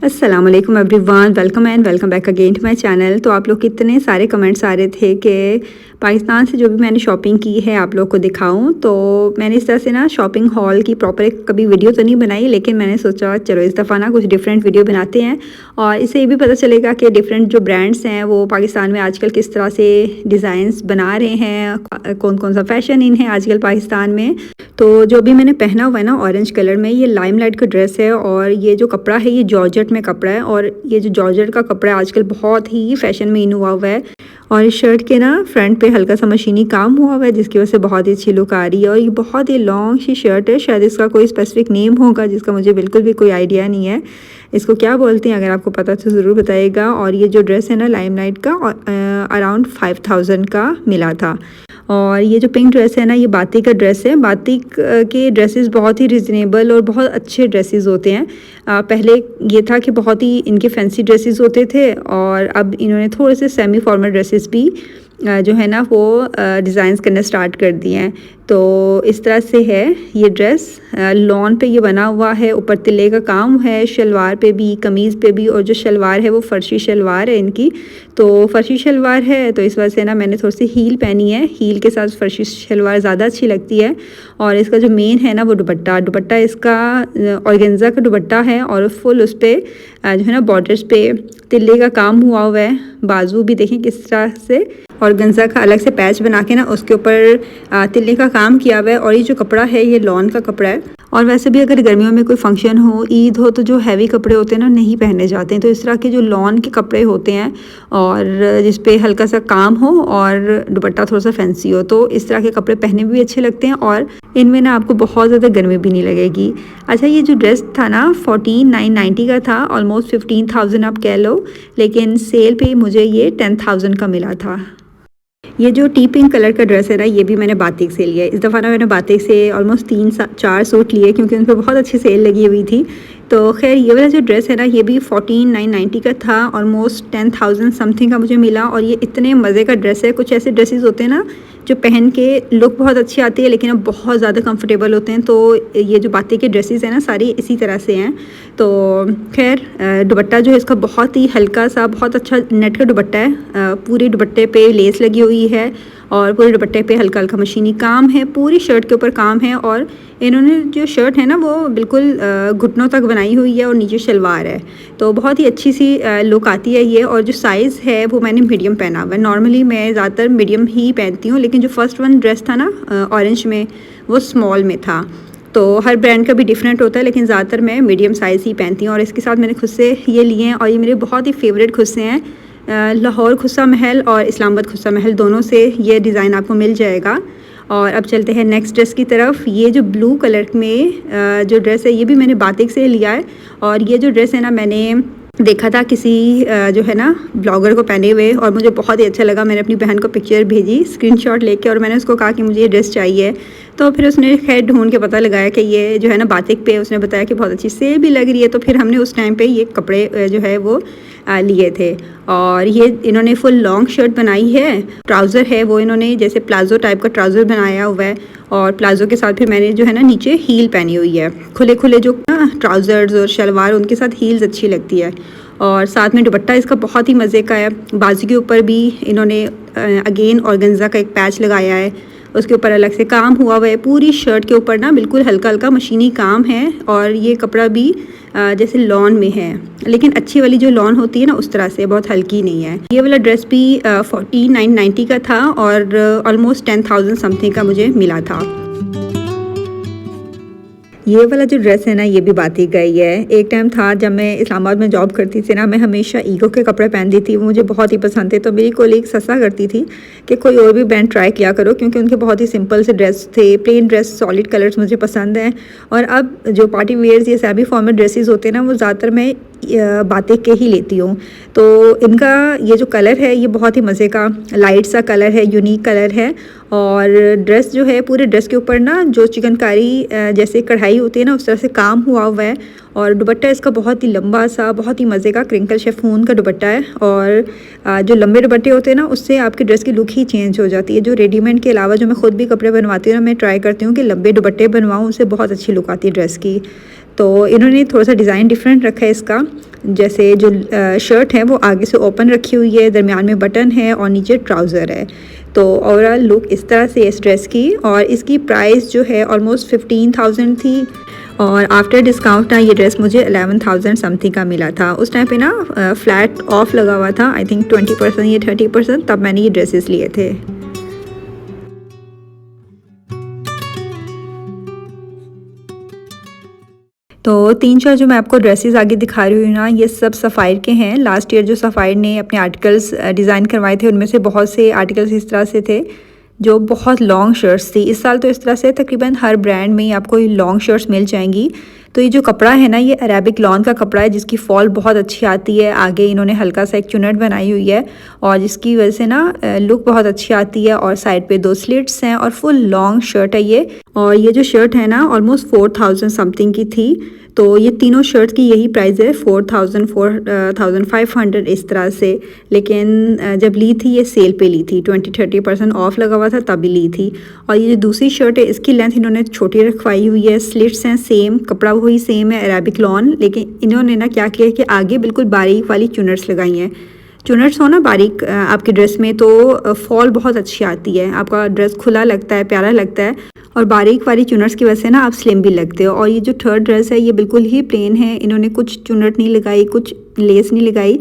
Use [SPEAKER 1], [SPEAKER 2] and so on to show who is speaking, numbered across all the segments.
[SPEAKER 1] अस्सलाम वालेकुम everyone, welcome back again to my channel. तो आप लोग कितने सारे कमेंट्स आ रहे थे कि पाकिस्तान से जो भी मैंने शॉपिंग की है आप लोग को दिखाऊं। तो मैंने इस तरह से ना शॉपिंग हॉल की प्रॉपर एक कभी वीडियो तो नहीं बनाई, लेकिन मैंने सोचा चलो इस दफ़ा ना कुछ डिफरेंट वीडियो बनाते हैं और इससे ये भी पता चलेगा कि डिफरेंट जो ब्रांड्स हैं वो पाकिस्तान में आजकल किस तरह से डिज़ाइंस बना रहे हैं, कौन कौन सा फ़ैशन इन है आजकल पाकिस्तान में। तो जो भी मैंने पहना हुआ है ना ऑरेंज कलर में, ये लाइमलाइट का ड्रेस है और ये जो कपड़ा है ये जॉर्जेट में कपड़ा है। और ये जो जॉर्जेट का कपड़ा है आजकल बहुत ही फैशन में इन हुआ है। और इस शर्ट के ना फ्रंट पे हल्का सा मशीनी काम हुआ है जिसकी वजह से बहुत ही अच्छी लुक आ रही है। और ये बहुत ही लॉन्ग सी शर्ट है, शायद इसका कोई स्पेसिफिक नेम होगा जिसका मुझे बिल्कुल भी कोई आइडिया नहीं है इसको क्या बोलते हैं। अगर आपको पता तो ज़रूर बताइएगा। और ये जो ड्रेस है ना लाइमलाइट का अराउंड 5000 का मिला था। और ये जो पिंक ड्रेस है ना ये बातिक का ड्रेस है। बातिक के ड्रेसेस बहुत ही रिजनेबल और बहुत अच्छे ड्रेसेस होते हैं। पहले ये था कि बहुत ही इनके फैंसी ड्रेसेस होते थे और अब इन्होंने थोड़े से सेमी फॉर्मल ड्रेसेस भी जो है ना वो डिज़ाइंस करना स्टार्ट कर दिए हैं। तो इस तरह से है ये ड्रेस, लॉन पे ये बना हुआ है, ऊपर तिल्ले का काम है, शलवार पे भी कमीज़ पे भी। और जो शलवार है वो फर्शी शलवार है इनकी, तो फर्शी शलवार है तो इस वजह से ना मैंने थोड़ी सी हील पहनी है। हील के साथ फर्शी शलवार ज़्यादा अच्छी लगती है। और इसका जो मेन है ना वो दुपट्टा इसका ऑर्गेन्जा का दुपट्टा है और फुल उस पर जो है ना बॉर्डर्स पे तिल्ले का काम हुआ है। बाजू भी देखें किस तरह से ऑर्गेन्जा का अलग से पैच बना के ना उसके ऊपर तिल्ले का काम किया हुआ है। और ये जो कपड़ा है ये लॉन का कपड़ा है। और वैसे भी अगर गर्मियों में कोई फंक्शन हो, ईद हो, तो जो हैवी कपड़े होते हैं ना नहीं पहने जाते हैं। तो इस तरह के जो लॉन के कपड़े होते हैं और जिस पे हल्का सा काम हो और दुपट्टा थोड़ा सा फैंसी हो, तो इस तरह के कपड़े पहने भी अच्छे लगते हैं और इनमें ना आपको बहुत ज़्यादा गर्मी भी नहीं लगेगी। अच्छा, ये जो ड्रेस था ना 14,990 का था, ऑलमोस्ट 15,000 आप कह लो, लेकिन सेल पे मुझे ये 10,000 का मिला था। ये जो टी पिंक कलर का ड्रेस है ना ये भी मैंने बातिक से लिया है। इस दफ़ा ना मैंने बातिक से ऑलमोस्ट 3-4 सूट लिए क्योंकि उन पर बहुत अच्छी सेल लगी हुई थी। तो खैर ये वाला जो ड्रेस है ना ये भी 14,990 का था, ऑलमोस्ट 10,000 समथिंग का मुझे मिला। और ये इतने मज़े का ड्रेस है। कुछ ऐसे ड्रेसेस होते हैं ना जो पहन के लुक बहुत अच्छी आती है लेकिन अब बहुत ज़्यादा कंफर्टेबल होते हैं। तो ये जो बातिक के ड्रेसेस हैं ना सारी इसी तरह से हैं। तो खैर दुपट्टा जो है इसका बहुत ही हल्का सा बहुत अच्छा नेट का दुपट्टा है। पूरे दुपट्टे पे लेस लगी हुई है और पूरे दुपट्टे पे हल्का हल्का मशीनी काम है, पूरी शर्ट के ऊपर काम है। और इन्होंने जो शर्ट है ना वो बिल्कुल घुटनों तक बनाई हुई है और नीचे शलवार है, तो बहुत ही अच्छी सी लुक आती है ये। और जो साइज़ है वो मैंने मीडियम पहना हुआ है। नॉर्मली मैं ज़्यादातर मीडियम ही पहनती हूँ, लेकिन जो फर्स्ट वन ड्रेस था ना ऑरेंज में वो स्मॉल में था। तो हर ब्रांड का भी डिफरेंट होता है, लेकिन ज़्यादातर मैं मीडियम साइज़ ही पहनती हूँ। और इसके साथ मैंने खुद से ये लिए हैं और ये मेरे बहुत ही फेवरेट खुद से हैं। लाहौर खुस्सा महल और इस्लामाबाद खुस्सा महल दोनों से ये डिज़ाइन आपको मिल जाएगा। और अब चलते हैं नेक्स्ट ड्रेस की तरफ। ये जो ब्लू कलर में जो ड्रेस है ये भी मैंने बातिक से लिया है। और ये जो ड्रेस है ना मैंने देखा था किसी जो है ना ब्लॉगर को पहने हुए और मुझे बहुत ही अच्छा लगा। मैंने अपनी बहन को पिक्चर भेजी स्क्रीनशॉट लेके और मैंने उसको कहा कि मुझे ये ड्रेस चाहिए। तो फिर उसने खैर ढूंढ के पता लगाया कि ये जो है ना बातिक पे, उसने बताया कि बहुत अच्छी सेल भी लग रही है। तो फिर हमने उस टाइम पे ये कपड़े जो है वो लिए थे। और ये इन्होंने फुल लॉन्ग शर्ट बनाई है, ट्राउज़र है वो इन्होंने जैसे प्लाजो टाइप का ट्राउज़र बनाया हुआ है। और प्लाजो के साथ फिर मैंने जो है ना नीचे हील पहनी हुई है। खुले खुले जो ट्राउज़र्स और शलवार उनके साथ हील्स अच्छी लगती है। और साथ में दुपट्टा इसका बहुत ही मज़े का है। बाजू के ऊपर भी इन्होंने अगेन ऑर्गेन्जा का एक पैच लगाया है, उसके ऊपर अलग से काम हुआ है। पूरी शर्ट के ऊपर ना बिल्कुल हल्का हल्का मशीनी काम है। और ये कपड़ा भी जैसे लॉन में है, लेकिन अच्छी वाली जो लॉन होती है ना उस तरह से, बहुत हल्की नहीं है। ये वाला ड्रेस भी 14,990 का था और ऑलमोस्ट 10,000 समथिंग का मुझे मिला था। ये वाला जो ड्रेस है ना ये भी बातिक का ही है। एक टाइम था जब मैं इस्लामाबाद में जॉब करती थी ना, मैं हमेशा ईगो के कपड़े पहनती थी, मुझे बहुत ही पसंद थे। तो मेरी कोलीग सस्सा करती थी कि कोई और भी ब्रांड ट्राई किया करो, क्योंकि उनके बहुत ही सिंपल से ड्रेस थे, प्लेन ड्रेस, सॉलिड कलर्स मुझे पसंद हैं। और अब जो पार्टी वेयर्स ये सेमी फॉर्मल ड्रेसेस होते हैं ना वो ज़्यादातर मैं बातिक के ही लेती हूँ। तो इनका ये जो कलर है ये बहुत ही मज़े का लाइट सा कलर है, यूनिक कलर है। और ड्रेस जो है पूरे ड्रेस के ऊपर ना जो चिकनकारी जैसे कढ़ाई होती है ना उस तरह से काम हुआ है। और दुपट्टा इसका बहुत ही लंबा सा, बहुत ही मज़े का क्रिंकल शिफॉन का दुपट्टा है। और जो लंबे दुपट्टे होते हैं ना उससे आपकी ड्रेस की लुक ही चेंज हो जाती है। जो रेडीमेड के अलावा जो मैं खुद भी कपड़े बनवाती हूँ ना, मैं ट्राई करती हूँ कि लंबे दुपट्टे बनवाऊँ, उससे बहुत अच्छी लुक आती है ड्रेस की। तो इन्होंने थोड़ा सा डिज़ाइन डिफरेंट रखा है इसका। जैसे जो शर्ट है वो आगे से ओपन रखी हुई है, दरमियान में बटन है और नीचे ट्राउज़र है। तो ओवरऑल लुक इस तरह से इस ड्रेस की, और इसकी प्राइस जो है ऑलमोस्ट 15,000 थी, और आफ्टर डिस्काउंट ना ये ड्रेस मुझे 11,000 समथिंग का मिला था। उस टाइम पे ना फ्लैट ऑफ लगा हुआ था, आई थिंक 20% या 30%, तब मैंने ये ड्रेसेस लिए थे। तो 3-4 जो मैं आपको ड्रेसेस आगे दिखा रही हूँ ना, ये सब सफ़ायर के हैं। लास्ट ईयर जो सफ़ायर ने अपने आर्टिकल्स डिज़ाइन करवाए थे, उनमें से बहुत से आर्टिकल्स इस तरह से थे जो बहुत लॉन्ग शर्ट्स थी। इस साल तो इस तरह से तकरीबन हर ब्रांड में ही आपको ये लॉन्ग शर्ट्स मिल जाएंगी। तो ये जो कपड़ा है ना, ये अरेबिक लॉन का कपड़ा है जिसकी फॉल बहुत अच्छी आती है। आगे इन्होंने हल्का सा एक चुनट बनाई हुई है और जिसकी वजह से ना लुक बहुत अच्छी आती है। और साइड पे 2 स्लिट्स हैं और फुल लॉन्ग शर्ट है ये। और ये जो शर्ट है ना ऑलमोस्ट 4,000 समथिंग की थी। तो ये तीनों शर्ट की यही प्राइस है, 4,000 4,500 इस तरह से। लेकिन जब ली थी ये सेल पे ली थी, 20-30% ऑफ लगा हुआ था तभी ली थी। और ये जो दूसरी शर्ट है इसकी लेंथ इन्होंने छोटी रखवाई हुई है, स्लिट्स हैं सेम, कपड़ा वही सेम है अरेबिक लॉन, लेकिन इन्होंने ना क्या किया कि आगे बिल्कुल बारीक वाली चुनट्स लगाई हैं। चुनट्स हो ना बारीक आपके ड्रेस में तो फॉल बहुत अच्छी आती है, आपका ड्रेस खुला लगता है, प्यारा लगता है। और बारीक वाली चुनट्स की वजह से ना आप स्लिम भी लगते हो। और ये जो थर्ड ड्रेस है ये बिल्कुल ही प्लेन है, इन्होंने कुछ चुनट नहीं लगाई, कुछ लेस नहीं लगाई,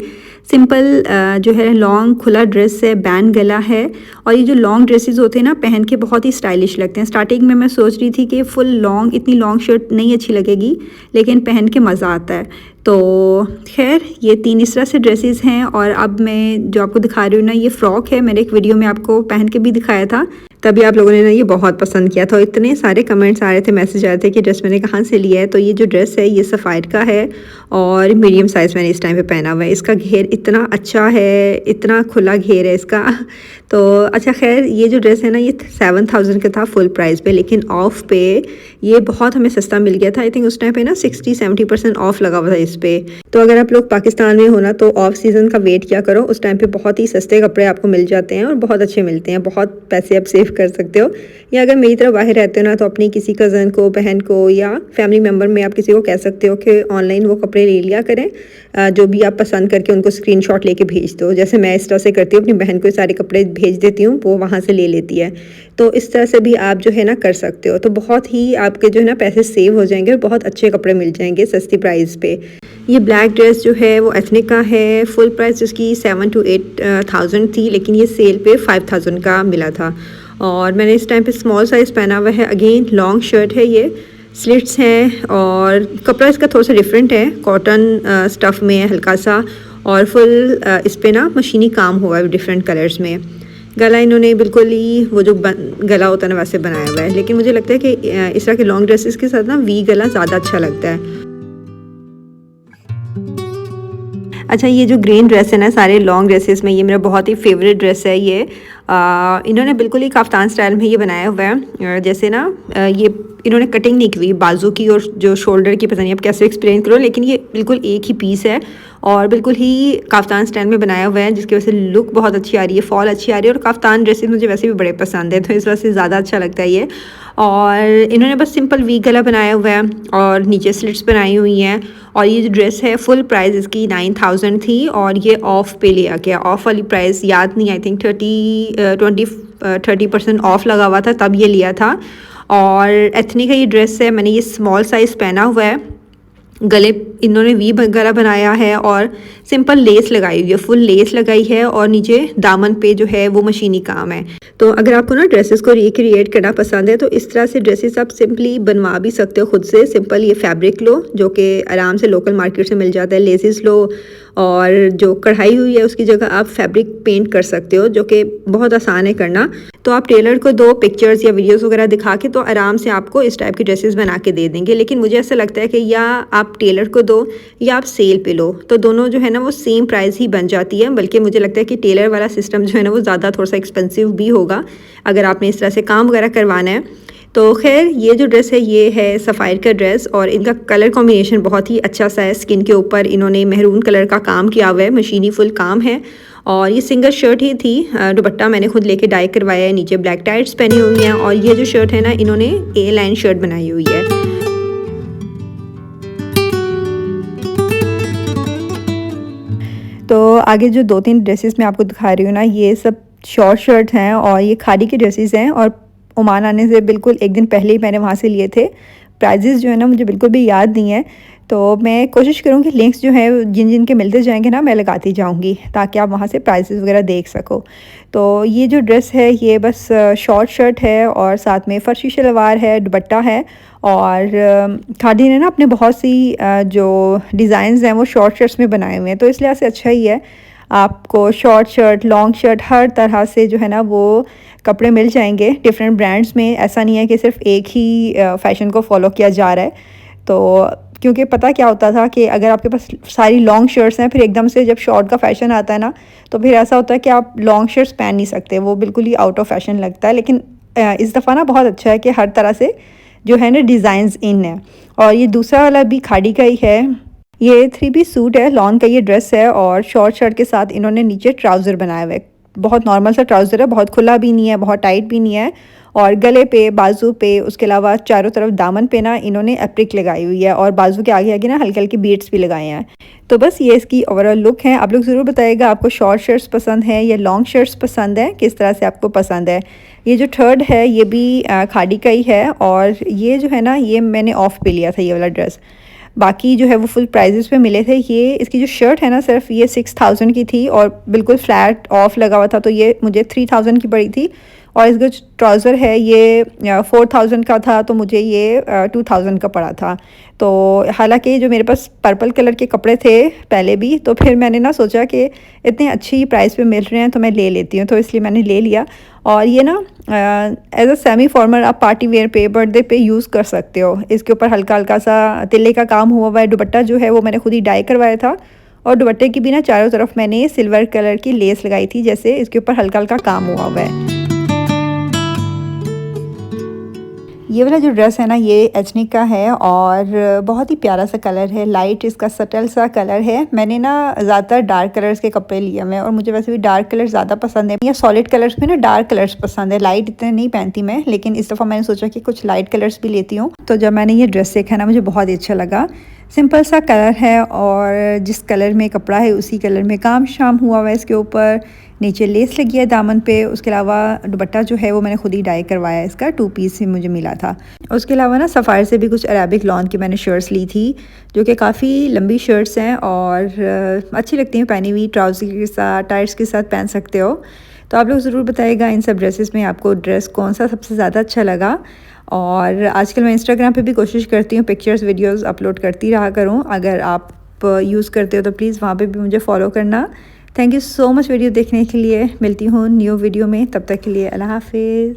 [SPEAKER 1] सिंपल जो है लॉन्ग खुला ड्रेस है, बैंड गला है। और ये जो लॉन्ग ड्रेसेस होते हैं ना पहन के बहुत ही स्टाइलिश लगते हैं। स्टार्टिंग में मैं सोच रही थी कि फुल लॉन्ग, इतनी लॉन्ग शर्ट नहीं अच्छी लगेगी, लेकिन पहन के मज़ा आता है। तो खैर ये 3 इस तरह से ड्रेसेस हैं। और अब मैं जो आपको दिखा रही हूँ ना ये फ़्रॉक है, मैंने एक वीडियो में आपको पहन के भी दिखाया था, तभी आप लोगों ने ना ये बहुत पसंद किया था। इतने सारे कमेंट्स आ रहे थे, मैसेज आ रहे थे कि ड्रेस मैंने कहाँ से लिया है। तो ये जो ड्रेस है ये सफ़ायर का है और मीडियम साइज़ मैंने इस टाइम पे पहना हुआ है। इसका घेर इतना अच्छा है, इतना खुला घेर है इसका। तो अच्छा खैर ये जो ड्रेस है ना ये 7,000 का था फुल प्राइस पे, लेकिन ऑफ पे ये बहुत हमें सस्ता मिल गया था। आई थिंक उस टाइम पे ना 60-70% ऑफ लगा हुआ था इस पे। तो अगर आप लोग पाकिस्तान में हो ना तो ऑफ सीज़न का वेट क्या करो, उस टाइम पे बहुत ही सस्ते कपड़े आपको मिल जाते हैं और बहुत अच्छे मिलते हैं, बहुत पैसे आप सेव कर सकते हो। या अगर मेरी तरह बाहर रहते हो ना तो अपनी किसी कज़न को, बहन को या फैमिली मेम्बर में आप किसी को कह सकते हो कि ऑनलाइन वो कपड़े ले लिया करें, जो भी आप पसंद करके उनको स्क्रीनशॉट लेके भेज दो। जैसे मैं इस तरह से करती हूँ, अपनी बहन को सारे कपड़े भेज देती हूँ, वो वहाँ से ले लेती है। तो इस तरह से भी आप जो है ना कर सकते हो। तो बहुत ही आपके जो है ना पैसे सेव हो जाएंगे और बहुत अच्छे कपड़े मिल जाएंगे सस्ती प्राइस पे। ये ब्लैक ड्रेस जो है वो एथनिक का है, फुल प्राइस उसकी 7,000 to 8,000 थी, लेकिन ये सेल पे 5,000 का मिला था। और मैंने इस टाइम पे स्मॉल साइज़ पहना हुआ है। अगेन लॉन्ग शर्ट है, ये स्लिट्स हैं और कपड़ा इसका थोड़ा सा डिफरेंट है, कॉटन स्टफ़ में है हल्का सा, और फुल इस पे ना मशीनी काम हुआ है डिफरेंट कलर्स में। गला इन्होंने बिल्कुल ही वो जो गला होता है ना वैसे बनाया हुआ है, लेकिन मुझे लगता है कि इस तरह के लॉन्ग ड्रेसेस के साथ ना वी गला ज़्यादा अच्छा लगता है। अच्छा ये जो ग्रीन ड्रेस है ना सारे लॉन्ग ड्रेसेस में, ये मेरा बहुत ही फेवरेट ड्रेस है। ये इन्होंने बिल्कुल ही काफ्तान स्टाइल में ये बनाया हुआ है। जैसे ना ये इन्होंने कटिंग नहीं की हुई बाजू की और जो शोल्डर की, पता नहीं आप कैसे एक्सप्लेन करो, लेकिन ये बिल्कुल एक ही पीस है और बिल्कुल ही काफ्तान स्टाइल में बनाया हुआ है, जिसकी वजह से लुक बहुत अच्छी आ रही है, फॉल अच्छी आ रही है। और काफ्तान ड्रेसेस मुझे वैसे भी बड़े पसंद है, तो इस वजह से ज़्यादा अच्छा लगता है ये। और इन्होंने बस सिंपल वी गला बनाया हुआ है और नीचे स्लिट्स बनाई हुई हैं। और ये जो ड्रेस है फुल प्राइस इसकी 9,000 थी और ये ऑफ पे लिया गया। ऑफ वाली प्राइस याद नहीं, आई थिंक 30% ऑफ लगा हुआ था तब ये लिया था। और एथनिक का ये ड्रेस है, मैंने ये स्मॉल साइज़ पहना हुआ है। गले इन्होंने वी गला बनाया है और सिंपल लेस लगाई हुई है, फुल लेस लगाई है और नीचे दामन पे जो है वो मशीनी काम है। तो अगर आपको ना ड्रेसेस को रिक्रिएट करना पसंद है तो इस तरह से ड्रेसेस आप सिंपली बनवा भी सकते हो खुद से। सिंपल ये फैब्रिक लो जो कि आराम से लोकल मार्केट से मिल जाता है, लेसेस लो और जो कढ़ाई हुई है उसकी जगह आप फैब्रिक पेंट कर सकते हो, जो कि बहुत आसान है करना। तो आप टेलर को 2 पिक्चर्स या वीडियोस वगैरह दिखा के तो आराम से आपको इस टाइप की ड्रेसेस बना के दे देंगे। लेकिन मुझे ऐसा लगता है कि या आप टेलर को दो या आप सेल पे लो, तो दोनों जो है ना वो सेम प्राइस ही बन जाती है। बल्कि मुझे लगता है कि टेलर वाला सिस्टम जो है ना वो ज़्यादा थोड़ा सा एक्सपेंसिव भी होगा अगर आपने इस तरह से काम वगैरह करवाना है। तो खैर ये जो ड्रेस है ये है सफ़ायर का ड्रेस और इनका कलर कॉम्बिनेशन बहुत ही अच्छा सा है। स्किन के ऊपर इन्होंने मेहरून कलर का काम किया हुआ है, मशीनी फुल काम है। और ये सिंगल शर्ट ही थी, दुपट्टा मैंने खुद लेके डाई करवाया है, नीचे ब्लैक टाइट्स पहनी हुई हैं। और ये जो शर्ट है ना इन्होंने A लाइन शर्ट बनाई हुई है। आगे जो 2-3 ड्रेसेस मैं आपको दिखा रही हूँ ना, ये सब शॉर्ट शर्ट हैं और ये खादी के ड्रेसेस हैं और ओमान आने से बिल्कुल 1 दिन पहले ही मैंने वहाँ से लिए थे। प्राइजेज़ जो है ना मुझे बिल्कुल भी याद नहीं है, तो मैं कोशिश करूँगी लिंक्स जो हैं जिन-जिन के मिलते जाएँगे ना मैं लगाती जाऊँगी ताकि आप वहाँ से प्राइसेस वगैरह देख सको। तो ये जो ड्रेस है ये बस शॉर्ट शर्ट है और साथ में फर्शी शलवार है, दुपट्टा है और खादी ने ना अपने बहुत सी जो डिज़ाइंस हैं वो शॉर्ट शर्ट्स में बनाए हुए हैं, तो इस लिहाज से अच्छा ही है। आपको शॉर्ट शर्ट, लॉन्ग शर्ट हर तरह से जो है ना वो कपड़े मिल जाएँगे डिफरेंट ब्रांड्स में। ऐसा नहीं है कि सिर्फ़ एक ही फ़ैशन को फ़ॉलो किया जा रहा है। तो क्योंकि पता क्या होता था कि अगर आपके पास सारी लॉन्ग शर्ट्स हैं फिर एकदम से जब शॉर्ट का फ़ैशन आता है ना, तो फिर ऐसा होता है कि आप लॉन्ग शर्ट्स पहन नहीं सकते, वो बिल्कुल ही आउट ऑफ फ़ैशन लगता है। लेकिन इस दफ़ा ना बहुत अच्छा है कि हर तरह से जो है ना डिज़ाइंस इन है। और ये दूसरा वाला भी खादी का ही है। ये 3 पीस सूट है, लॉन का ये ड्रेस है और शॉर्ट शर्ट के साथ इन्होंने नीचे ट्राउज़र बनाया हुआ है। बहुत नॉर्मल सा ट्राउज़र है, बहुत खुला भी नहीं है, बहुत टाइट भी नहीं है और गले पे, बाजू पे, उसके अलावा चारों तरफ दामन पे ना इन्होंने एप्रिक लगाई हुई है और बाजू के आगे-आगे ना हल्के-हल्के बीड्स भी लगाए हैं। तो बस ये इसकी ओवरऑल लुक है। आप लोग ज़रूर बताइएगा आपको शॉर्ट शर्ट्स पसंद हैं या लॉन्ग शर्ट्स पसंद हैं, किस तरह से आपको पसंद है। ये जो थर्ड है ये भी खादी का ही है और ये जो है ना ये मैंने ऑफ पे लिया था ये वाला ड्रेस। बाकी जो है वो फुल प्राइजेस पे मिले थे। ये इसकी जो शर्ट है ना सिर्फ ये 6000 की थी और बिल्कुल फ्लैट ऑफ लगा हुआ था, तो ये मुझे 3000 की पड़ी थी और इसका जो ट्राउज़र है ये 4000 का था, तो मुझे ये 2000 का पड़ा था। तो हालांकि जो मेरे पास पर्पल कलर के कपड़े थे पहले भी, तो फिर मैंने ना सोचा कि इतने अच्छी प्राइस पे मिल रहे हैं तो मैं ले लेती हूँ, तो इसलिए मैंने ले लिया। और ये ना एज अ सेमी फॉर्मल आप पार्टी वेयर पे, बर्थडे पे यूज़ कर सकते हो। इसके ऊपर हल्का हल्का सा तिल्ले का काम हुआ हुआ है। दुपट्टा जो है वो मैंने खुद ही डाई करवाया था और दुपट्टे की भी ना चारों तरफ मैंने सिल्वर कलर की लेस लगाई थी, जैसे इसके ऊपर हल्का हल्का काम हुआ हुआ है। ये वाला जो ड्रेस है ना ये एथनिक का है और बहुत ही प्यारा सा कलर है, लाइट इसका सटल सा कलर है। मैंने ना ज़्यादातर डार्क कलर्स के कपड़े लिए हुए हैं और मुझे वैसे भी डार्क कलर ज़्यादा पसंद है या सॉलिड कलर्स में ना डार्क कलर्स पसंद है। लाइट इतने नहीं पहनती मैं, लेकिन इस दफ़ा मैंने सोचा कि कुछ लाइट कलर्स भी लेती हूँ। तो जब मैंने ये ड्रेस देखा ना मुझे बहुत ही अच्छा लगा। सिंपल सा कलर है और जिस कलर में कपड़ा है उसी कलर में काम शाम हुआ हुआ है इसके ऊपर। नीचे लेस लगी है दामन पे, उसके अलावा दुपट्टा जो है वो मैंने खुद ही डाई करवाया, इसका 2 पीस से मुझे मिला था। उसके अलावा ना सफ़ायर से भी कुछ अरेबिक लॉन की मैंने शर्ट्स ली थी, जो कि काफ़ी लंबी शर्ट्स हैं और अच्छी लगती हैं पहनी हुई, ट्राउज़र के साथ, टाइट्स के साथ पहन सकते हो। तो आप लोग ज़रूर बताइएगा इन सब ड्रेसेस में आपको ड्रेस कौन सा सबसे ज़्यादा अच्छा लगा। और आजकल मैं इंस्टाग्राम पे भी कोशिश करती हूँ पिक्चर्स वीडियोस अपलोड करती रहा करूँ। अगर आप यूज़ करते हो तो प्लीज़ वहाँ पे भी मुझे फॉलो करना। Thank you so much video देखने के लिए। मिलती हूँ न्यू वीडियो में, तब तक के लिए अल्लाह हाफिज़।